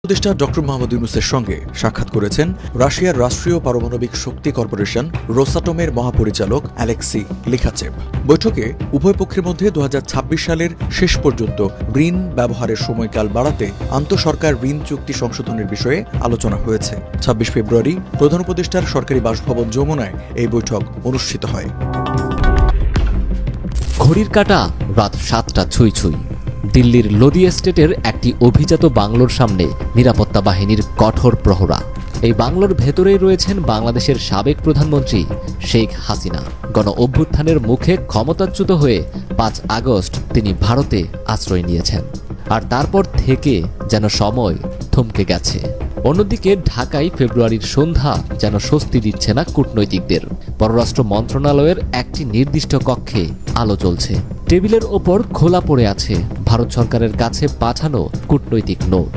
উপদেষ্টা ডক্টর মোহাম্মদ ইউনূসের সঙ্গে সাক্ষাৎ করেছেন রাশিয়ার রাষ্ট্রীয় পারমাণবিক শক্তি কর্পোরেশন রোসাটমের মহাপরিচালক অ্যালেক্সি লিখাচেভ। বৈঠকে উভয় পক্ষের মধ্যে 2026 সালের শেষ পর্যন্ত ঋণ ব্যবহারের সময়কাল বাড়াতে আন্তঃসরকার ঋণ চুক্তি সংশোধনের বিষয়ে আলোচনা হয়েছে। 26 ফেব্রুয়ারি প্রধান উপদেষ্টার সরকারি বাসভবন যমুনায় এই বৈঠক অনুষ্ঠিত হয়। ঘড়ির কাঁটা রাত 7টা ছুঁই ছুঁই। দিল্লির লোদি এস্টেটের একটি অভিজাত বাংলোর সামনে নিরাপত্তা বাহিনীর কঠোর প্রহরা। এই বাংলোর ভেতরেই রয়েছেন বাংলাদেশের সাবেক প্রধানমন্ত্রী শেখ হাসিনা। গণ অভ্যুত্থানের মুখে ক্ষমতাচ্যুত হয়ে 5 আগস্ট তিনি ভারতে আশ্রয় নিয়েছেন। আর তারপর থেকে যেন সময় থমকে গেছে। অন্যদিকে ঢাকায় ফেব্রুয়ারির সন্ধ্যা যেন স্বস্তি দিচ্ছে না কূটনৈতিকদের। পররাষ্ট্র মন্ত্রণালয়ের একটি নির্দিষ্ট কক্ষে আলো জ্বলছে। টেবিলের ওপর খোলা পড়ে আছে ভারত সরকারের কাছে পাঠানো কূটনৈতিক নোট,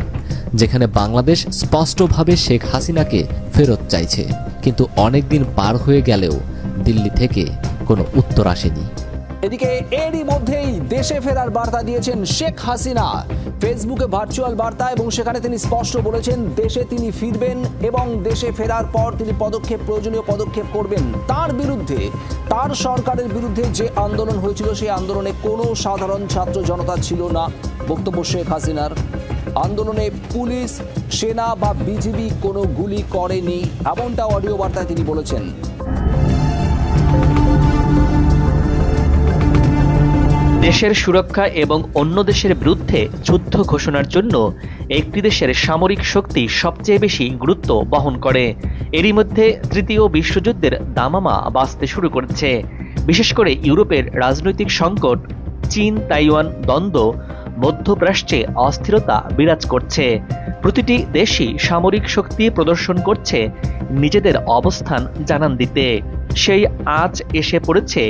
যেখানে বাংলাদেশ স্পষ্টভাবে শেখ হাসিনাকে ফেরত চাইছে। কিন্তু অনেকদিন পার হয়ে গেলেও দিল্লি থেকে কোনো উত্তর আসেনি। এদিকে এরই মধ্যেই দেশে ফেরার বার্তা দিয়েছেন শেখ হাসিনা। ফেসবুকে ভার্চুয়াল বার্তা এবং সেখানে তিনি স্পষ্ট বলেছেন দেশে তিনি ফিরবেন এবং দেশে ফেরার পর তিনি প্রয়োজনীয় পদক্ষেপ করবেন। তার বিরুদ্ধে, তার সরকারের বিরুদ্ধে যে আন্দোলন হয়েছিল সেই আন্দোলনে কোনো সাধারণ ছাত্র জনতা ছিল না। বক্তব্য শেখ হাসিনার, আন্দোলনে পুলিশ, সেনা বা বিজিবি কোনো গুলি করেনি, এমনটা অডিও বার্তায় তিনি বলেছেন। দেশের সুরক্ষা এবং অন্য দেশের বিরুদ্ধে যুদ্ধ ঘোষণার জন্য একটি দেশের সামরিক শক্তি সবচেয়ে বেশি গুরুত্ব বহন করে। এরই মধ্যে তৃতীয় বিশ্বযুদ্ধের দামামা বাজতে শুরু করেছে। বিশেষ করে ইউরোপের রাজনৈতিক সংকট, চীন তাইওয়ান দ্বন্দ্ব, মধ্যপ্রাচ্যে অস্থিরতা বিরাজ করছে। প্রতিটি দেশই সামরিক শক্তি প্রদর্শন করছে নিজেদের অবস্থান জানান দিতে। সেই আজ এসে পড়েছে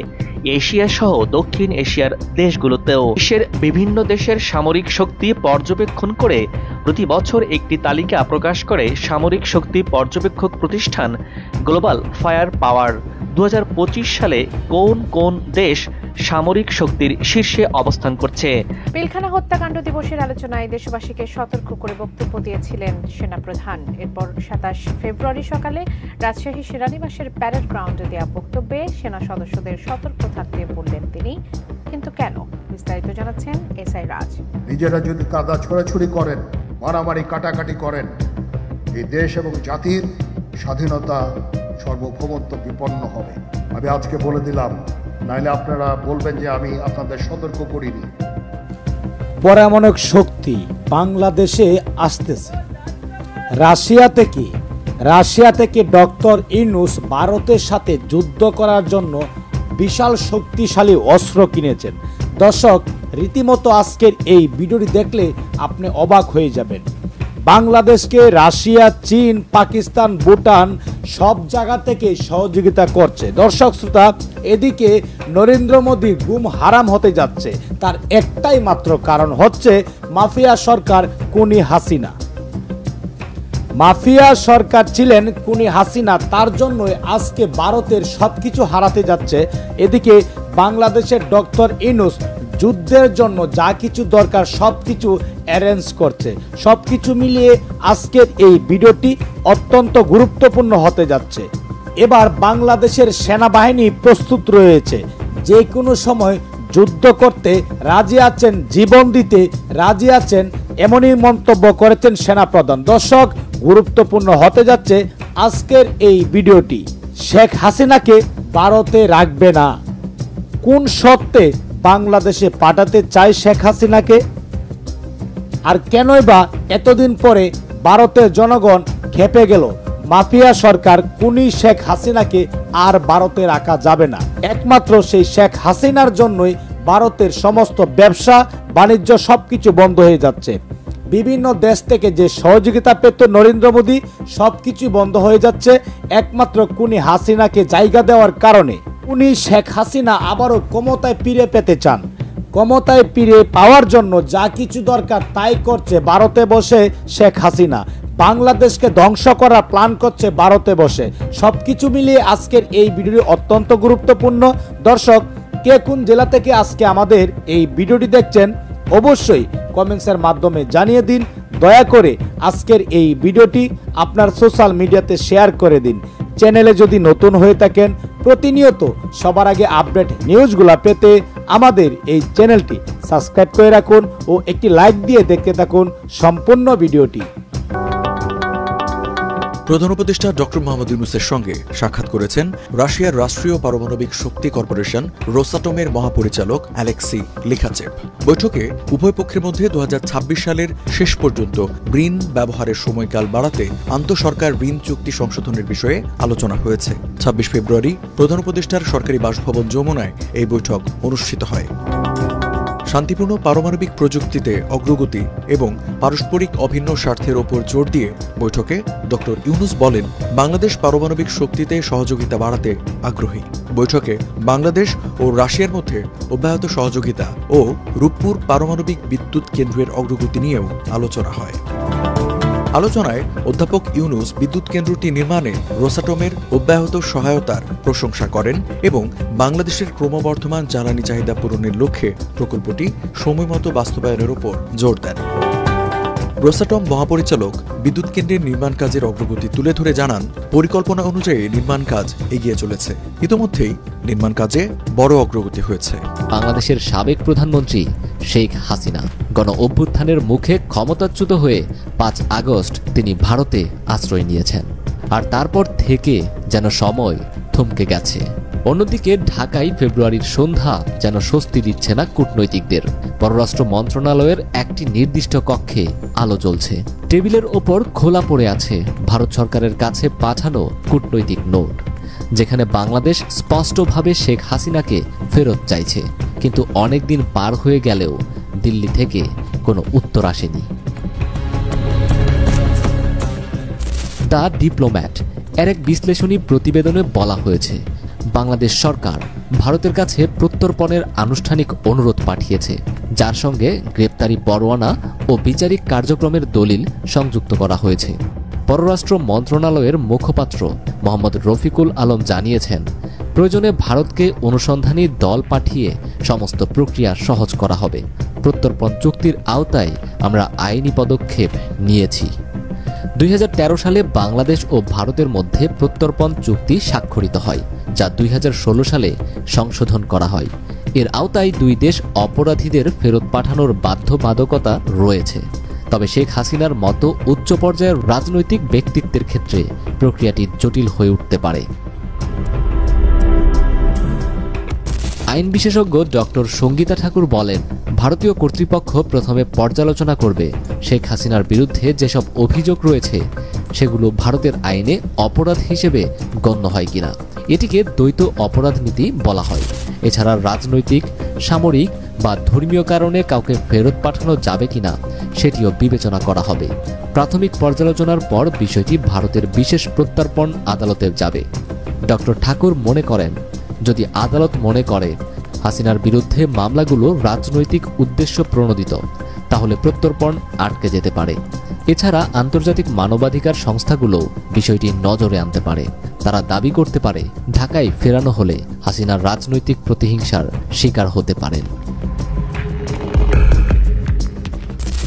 এশিয়া সহ দক্ষিণ এশিয়ার দেশগুলোতেও। বিশ্বের বিভিন্ন দেশের সামরিক শক্তি পর্যবেক্ষণ করে প্রতি বছর একটি তালিকা প্রকাশ করে সামরিক শক্তি পর্যবেক্ষক প্রতিষ্ঠান গ্লোবাল ফায়ার পাওয়ার। 2025 সালে কোন কোন দেশ সামরিক শক্তির শীর্ষে অবস্থান করছে। পিলখানা হত্যাকাণ্ড দিবসের আলোচনায় দেশবাসীকে সতর্ক করে বক্তব্য দিয়েছিলেন সেনাপ্রধান। এরপর 27 ফেব্রুয়ারি সকালে রাজশাহী সেনানিবাসের প্যারেড গ্রাউন্ডে দেওয়া বক্তব্যে সেনা সদস্যদের সতর্ক থাকতে বললেন তিনি। কিন্তু কেন? বিস্তারিত জানাচ্ছেন এসআই রাজ। নিজেরা যদি কাদা ছোড়াছুড়ি করেন, মারামারি কাটাকাটি করেন, এই দেশ এবং জাতির স্বাধীনতা সার্বভৌমত্ব বিপন্ন হবে। আমি আজকে বলে দিলাম, নাইলে আপনারা বলবেন যে আমি আপনাদের সতর্ক করিনি। পরমাণবিক শক্তি বাংলাদেশে আসতেছে রাশিয়া থেকে ডক্টর ইউনূস ভারতের সাথে যুদ্ধ করার জন্য বিশাল শক্তিশালী অস্ত্র কিনেছেন। দর্শক, রীতিমতো আজকের এই ভিডিওটি দেখলে আপনি অবাক হয়ে যাবেন। বাংলাদেশকে রাশিয়া, চীন, পাকিস্তান, ভুটান সব জায়গা থেকে সহযোগিতা করছে। দর্শক শ্রোতা, এদিকে নরেন্দ্র মোদী গুম হারাম হতে যাচ্ছে। তার একটাই মাত্র কারণ হচ্ছে মাফিয়া সরকার খুনি হাসিনা। মাফিয়া সরকার ছিলেন খুনি হাসিনা, তার জন্যই আজকে ভারতের সবকিছু হারাতে যাচ্ছে। এদিকে বাংলাদেশের ডক্টর ইউনূস যুদ্ধের জন্য যা কিছু দরকার সবকিছু অ্যারেঞ্জ করছে। সবকিছু মিলিয়ে আজকের এই ভিডিওটি অত্যন্ত গুরুত্বপূর্ণ হতে যাচ্ছে। এবার বাংলাদেশের সেনাবাহিনী প্রস্তুত রয়েছে, যে কোনো সময় যুদ্ধ করতে রাজি আছেন, জীবন দিতে রাজি আছেন, এমনই মন্তব্য করেছেন সেনাপ্রধান। দর্শক, গুরুত্বপূর্ণ হতে যাচ্ছে আজকের এই ভিডিওটি। শেখ হাসিনাকে ভারতে রাখবে না, কোন শর্তে বাংলাদেশে পাঠাতে চায় শেখ হাসিনাকে? আর কেনই বা এতদিন পরে ভারতের জনগণ খেপে গেল? মাফিয়া সরকার খুনি শেখ হাসিনাকে আর ভারতে রাখা যাবে না। একমাত্র সেই শেখ হাসিনার জন্যই ভারতের সমস্ত ব্যবসা বাণিজ্য সবকিছু বন্ধ হয়ে যাচ্ছে। বিভিন্ন দেশ থেকে যে সহযোগিতা পেত নরেন্দ্র মোদী সবকিছু বন্ধ হয়ে যাচ্ছে একমাত্র খুনি হাসিনাকে জায়গা দেওয়ার কারণে। উনি শেখ হাসিনা আবারও ক্ষমতায় ফিরে পেতে চান। ক্ষমতায় ফিরে পাওয়ার জন্য যা কিছু দরকার তাই করছে ভারতে বসে শেখ হাসিনা। বাংলাদেশকে ধ্বংস করার প্ল্যান করছে ভারতে বসে। সবকিছু মিলিয়ে আজকের এই ভিডিওটি অত্যন্ত গুরুত্বপূর্ণ। দর্শক, কে কোন জেলা থেকে আজকে আমাদের এই ভিডিওটি দেখছেন অবশ্যই কমেন্টসের মাধ্যমে জানিয়ে দিন। দয়া করে আজকের এই ভিডিওটি আপনার সোশ্যাল মিডিয়াতে শেয়ার করে দিন। চ্যানেলে যদি নতুন হয়ে থাকেন, প্রতিনিয়ত সবার আগে আপডেট নিউজগুলো পেতে আমাদের এই চ্যানেলটি সাবস্ক্রাইব করে রাখুন ও একটি লাইক দিয়ে দেখতে থাকুন সম্পূর্ণ ভিডিওটি। প্রধান উপদেষ্টা ডক্টর মোহাম্মদ ইউনূসের সঙ্গে সাক্ষাৎ করেছেন রাশিয়ার রাষ্ট্রীয় পারমাণবিক শক্তি কর্পোরেশন রোসাটমের মহাপরিচালক অ্যালেক্সি লিখাচেভ। বৈঠকে উভয় পক্ষের মধ্যে 2026 সালের শেষ পর্যন্ত ঋণ ব্যবহারের সময়কাল বাড়াতে আন্তঃসরকার ঋণ চুক্তি সংশোধনের বিষয়ে আলোচনা হয়েছে। 26 ফেব্রুয়ারি প্রধান উপদেষ্টার সরকারি বাসভবন যমুনায় এই বৈঠক অনুষ্ঠিত হয়। শান্তিপূর্ণ পারমাণবিক প্রযুক্তিতে অগ্রগতি এবং পারস্পরিক অভিন্ন স্বার্থের ওপর জোর দিয়ে বৈঠকে ডক্টর ইউনূস বলেন, বাংলাদেশ পারমাণবিক শক্তিতে সহযোগিতা বাড়াতে আগ্রহী। বৈঠকে বাংলাদেশ ও রাশিয়ার মধ্যে অব্যাহত সহযোগিতা ও রূপপুর পারমাণবিক বিদ্যুৎ কেন্দ্রের অগ্রগতি নিয়েও আলোচনা হয়। আলোচনায় অধ্যাপক ইউনূস বিদ্যুৎ কেন্দ্রটি নির্মাণে রোসাটমের অব্যাহত সহায়তার প্রশংসা করেন এবং বাংলাদেশের ক্রমবর্ধমান জ্বালানি চাহিদা পূরণের লক্ষ্যে প্রকল্পটি সময়মতো বাস্তবায়নের উপর জোর দেন। রোসাটম মহাপরিচালক বিদ্যুৎ কেন্দ্রের নির্মাণ কাজের অগ্রগতি তুলে ধরে জানান, পরিকল্পনা অনুযায়ী নির্মাণ কাজ এগিয়ে চলেছে। ইতোমধ্যেই নির্মাণ কাজে বড় অগ্রগতি হয়েছে। বাংলাদেশের সাবেক প্রধানমন্ত্রী শেখ হাসিনা গণ অভ্যুত্থানের মুখে ক্ষমতাচ্যুত হয়ে 5 আগস্ট তিনি ভারতে আশ্রয় নিয়েছেন। আর তারপর থেকে যেন সময় থমকে গেছে। অন্যদিকে ঢাকায় ফেব্রুয়ারির সন্ধ্যা যেন স্বস্তি দিচ্ছে না কূটনৈতিকদের। পররাষ্ট্র মন্ত্রণালয়ের একটি নির্দিষ্ট কক্ষে আলো জ্বলছে। টেবিলের ওপর খোলা পড়ে আছে ভারত সরকারের কাছে পাঠানো কূটনৈতিক নোট, যেখানে বাংলাদেশ স্পষ্টভাবে শেখ হাসিনাকে ফেরত চাইছে। কিন্তু অনেক দিন পার হয়ে গেলেও দিল্লি থেকে কোনো উত্তর আসেনি। দ্য ডিপ্লোম্যাট এর এক বিশ্লেষণী প্রতিবেদনে বলা হয়েছে, বাংলাদেশ সরকার ভারতের কাছে প্রত্যর্পণের আনুষ্ঠানিক অনুরোধ পাঠিয়েছে, যার সঙ্গে গ্রেপ্তারি পরোয়ানা ও বিচারিক কার্যক্রমের দলিল সংযুক্ত করা হয়েছে। পররাষ্ট্র মন্ত্রণালয়ের মুখপাত্র মোহাম্মদ রফিকুল আলম জানিয়েছেন, প্রয়োজনে ভারতকে অনুসন্ধানী দল পাঠিয়ে সমস্ত প্রক্রিয়া সহজ করা হবে। প্রত্যর্পণ চুক্তির আওতায় আমরা আইনি পদক্ষেপ নিয়েছি। 2013 সালে বাংলাদেশ ও ভারতের মধ্যে প্রত্যর্পণ চুক্তি স্বাক্ষরিত হয়, যা 2016 সালে সংশোধন করা হয়। এর আওতায় দুই দেশ অপরাধীদের ফেরত পাঠানোর বাধ্যবাধকতা রয়েছে। তবে শেখ হাসিনার মতো উচ্চ পর্যায়ের রাজনৈতিক ব্যক্তিত্বের ক্ষেত্রে প্রক্রিয়াটি জটিল হয়ে উঠতে পারে। আইন বিশেষজ্ঞ ডক্টর সঙ্গীতা ঠাকুর বলেন, ভারতীয় কর্তৃপক্ষ প্রথমে পর্যালোচনা করবে শেখ হাসিনার বিরুদ্ধে যেসব অভিযোগ রয়েছে সেগুলো ভারতের আইনে অপরাধ হিসেবে গণ্য হয় কিনা। এটিকে দ্বৈত অপরাধ নীতি বলা হয়। এছাড়া রাজনৈতিক, সামরিক বা ধর্মীয় কারণে কাউকে ফেরত পাঠানো যাবে কিনা সেটিও বিবেচনা করা হবে। প্রাথমিক পর্যালোচনার পর বিষয়টি ভারতের বিশেষ প্রত্যর্পণ আদালতে যাবে। ডক্টর ঠাকুর মনে করেন, যদি আদালত মনে করে হাসিনার বিরুদ্ধে মামলাগুলো রাজনৈতিক উদ্দেশ্য প্রণোদিত, তাহলে প্রত্যর্পণ আটকে যেতে পারে। এছাড়া আন্তর্জাতিক মানবাধিকার সংস্থাগুলো বিষয়টি নজরে আনতে পারে। তারা দাবি করতে পারে, ঢাকায় ফেরানো হলে হাসিনার রাজনৈতিক প্রতিহিংসার শিকার হতে পারেন।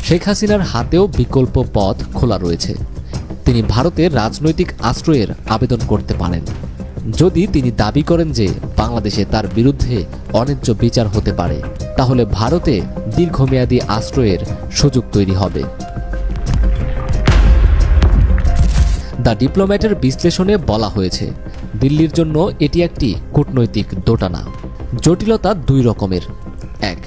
শেখ হাসিনার হাতেও বিকল্প পথ খোলা রয়েছে। তিনি ভারতের রাজনৈতিক আশ্রয়ের আবেদন করতে পারেন। যদি তিনি দাবি করেন যে বাংলাদেশে তার বিরুদ্ধে অন্যায্য বিচার হতে পারে, তাহলে ভারতে দীর্ঘমেয়াদী আশ্রয়ের সুযোগ তৈরি হবে। দ্য ডিপ্লোম্যাটের বিশ্লেষণে বলা হয়েছে, দিল্লির জন্য এটি একটি কূটনৈতিক দোটানা। জটিলতা দুই রকমের। এক,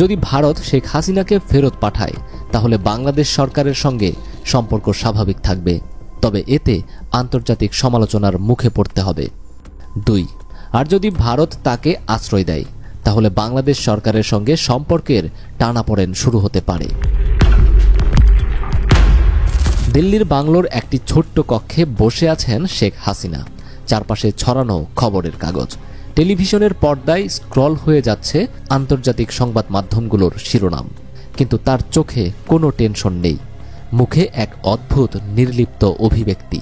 যদি ভারত শেখ হাসিনাকে ফেরত পাঠায়, তাহলে বাংলাদেশ সরকারের সঙ্গে সম্পর্ক স্বাভাবিক থাকবে, তবে এতে আন্তর্জাতিক সমালোচনার মুখে পড়তে হবে। 2, আর যদি ভারত তাকে আশ্রয় দেয়, তাহলে বাংলাদেশ সরকারের সঙ্গে সম্পর্কের টানাপোড়েন শুরু হতে পারে। দিল্লির বাংলোর একটি ছোট্ট কক্ষে বসে আছেন শেখ হাসিনা। চারপাশে ছড়ানো খবরের কাগজ। টেলিভিশনের পর্দায় স্ক্রল হয়ে যাচ্ছে আন্তর্জাতিক সংবাদ মাধ্যমগুলোর শিরোনাম, কিন্তু তার চোখে কোনো টেনশন নেই। মুখে এক অদ্ভুত নির্লিপ্ত অভিব্যক্তি।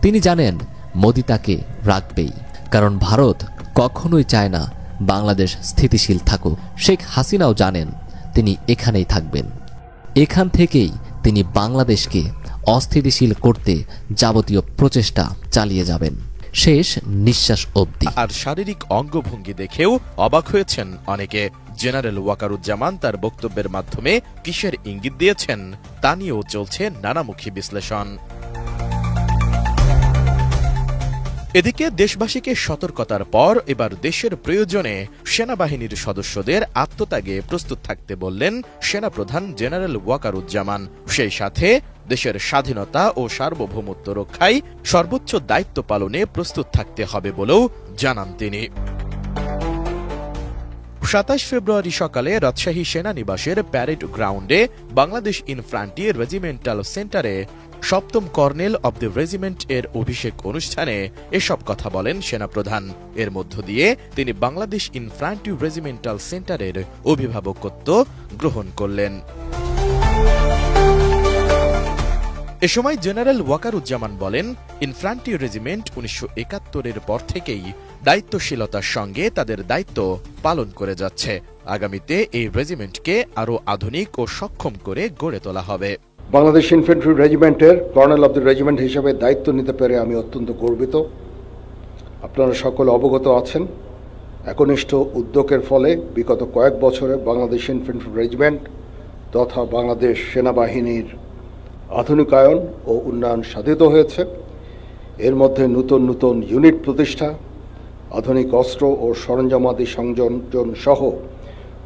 তিনি জানেন মোদি তাকে রাখবেই, কারণ ভারত কখনোই চায় না বাংলাদেশ স্থিতিশীল থাকুক। শেখ হাসিনাও জানেন তিনি এখানেই থাকবেন। এখান থেকেই তিনি বাংলাদেশকে অস্থিতিশীল করতে যাবতীয় প্রচেষ্টা চালিয়ে যাবেন শেষ নিঃশ্বাস অবধি। আর শারীরিক অঙ্গভঙ্গি দেখেও অবাক হয়েছেন অনেকে। জেনারেল ওয়াকারুজ্জামান তার বক্তব্যের মাধ্যমে কিসের ইঙ্গিত দিয়েছেন তা নিয়েও চলছে নানামুখী বিশ্লেষণ। এদিকে দেশবাসীকে সতর্কতার পর এবার দেশের প্রয়োজনে সেনাবাহিনীর সদস্যদের আত্মত্যাগে প্রস্তুত থাকতে বললেন সেনাপ্রধান জেনারেল ওয়াকারুজ্জামান। সেই সাথে দেশের স্বাধীনতা ও সার্বভৌমত্ব রক্ষায় সর্বোচ্চ দায়িত্ব পালনে প্রস্তুত থাকতে হবে বলেও জানান তিনি। 27 ফেব্রুয়ারি সকালে রাজশাহী সেনানিবাসের প্যারেড গ্রাউন্ডে বাংলাদেশ ইনফ্যান্ট্রি রেজিমেন্টাল সেন্টারে 7ম কর্নেল অব দ্য রেজিমেন্ট এর অভিষেক অনুষ্ঠানে এসব কথা বলেন সেনাপ্রধান। এর মধ্য দিয়ে তিনি বাংলাদেশ ইনফ্যান্ট্রি রেজিমেন্টাল সেন্টারের অভিভাবকত্ব গ্রহণ করলেন। এ সময় জেনারেল ওয়াকারুজ্জামান বলেন, ইনফ্যান্ট্রি রেজিমেন্ট 1971-এর পর থেকেই দায়িত্বশীলতার সঙ্গে তাদের দায়িত্ব পালন করে যাচ্ছে। আগামীতে এই রেজিমেন্টকে আরও আধুনিক ও সক্ষম করে গড়ে তোলা হবে। বাংলাদেশ ইনফ্যান্ট্রি রেজিমেন্টের কর্নেল অব দ্য রেজিমেন্ট হিসেবে দায়িত্ব নিতে পেরে আমি অত্যন্ত গর্বিত। আপনারা সকলে অবগত আছেন, একনিষ্ঠ উদ্যোগের ফলে বিগত কয়েক বছরে বাংলাদেশ ইনফ্যান্ট্রি রেজিমেন্ট তথা বাংলাদেশ সেনাবাহিনীর আধুনিকায়ন ও উন্নয়ন সাধিত হয়েছে। এর মধ্যে নতুন নতুন ইউনিট প্রতিষ্ঠা, আধুনিক অস্ত্র ও সরঞ্জামাদি সংযোজন সহ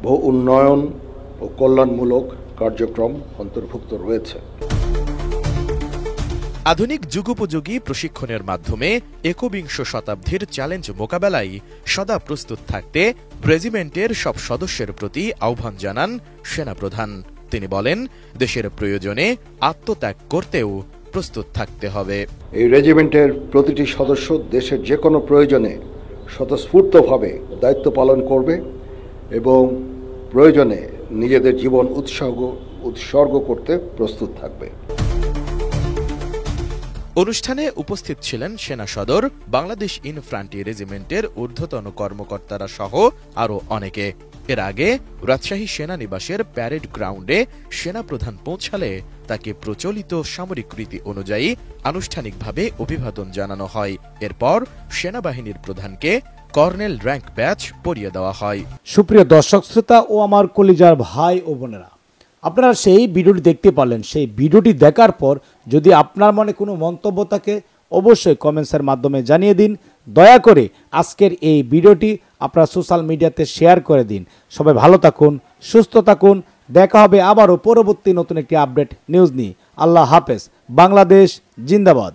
বহু উন্নয়ন ও কল্যাণমূলক কার্যক্রম অন্তর্ভুক্ত রয়েছে। আধুনিক যুগোপযোগী প্রশিক্ষণের মাধ্যমে একবিংশ শতাব্দীর চ্যালেঞ্জ মোকাবেলায় সদা প্রস্তুত থাকতে রেজিমেন্টের সব সদস্যের প্রতি আহ্বান জানান সেনাপ্রধান। তিনি বলেন, দেশের প্রয়োজনে আত্মত্যাগ করতেও প্রস্তুত থাকতে হবে। এই রেজিমেন্টের প্রতিটি সদস্য দেশের যে কোনো প্রয়োজনে স্বতঃস্ফূর্তভাবে দায়িত্ব পালন করবে এবং প্রয়োজনে নিজেদের জীবন উৎসর্গ করতে প্রস্তুত থাকবে। অনুষ্ঠানে উপস্থিত ছিলেন সেনা সদর, বাংলাদেশ ইনফ্যান্ট্রি রেজিমেন্টের ঊর্ধ্বতন কর্মকর্তারা সহ আরও অনেকে। এর আগে রাজশাহী সেনানিবাসের প্যারেড গ্রাউন্ডে সেনাপ্রধান পৌঁছালে তাকে প্রচলিত সামরিক রীতি অনুযায়ী আনুষ্ঠানিকভাবে অভিবাদন জানানো হয়। এরপর সেনাবাহিনীর প্রধানকে কর্নেল র্যাঙ্ক ব্যাচ পরিয়ে দেওয়া হয়। সুপ্রিয় দর্শক শ্রোতা ও আমার কলিজার ভাই ও বোনেরা, আপনারা সেই ভিডিওটি দেখতে পারলেন। সেই ভিডিওটি দেখার পর যদি আপনার মনে কোনো মন্তব্য থাকে অবশ্যই কমেন্টসের মাধ্যমে জানিয়ে দিন। দয়া করে আজকের এই ভিডিওটি আপনারা সোশ্যাল মিডিয়াতে শেয়ার করে দিন। সবাই ভালো থাকুন, সুস্থ থাকুন। দেখা হবে আবারও পরবর্তী নতুন একটি আপডেট নিউজ নিয়ে। আল্লাহ হাফেজ। বাংলাদেশ জিন্দাবাদ।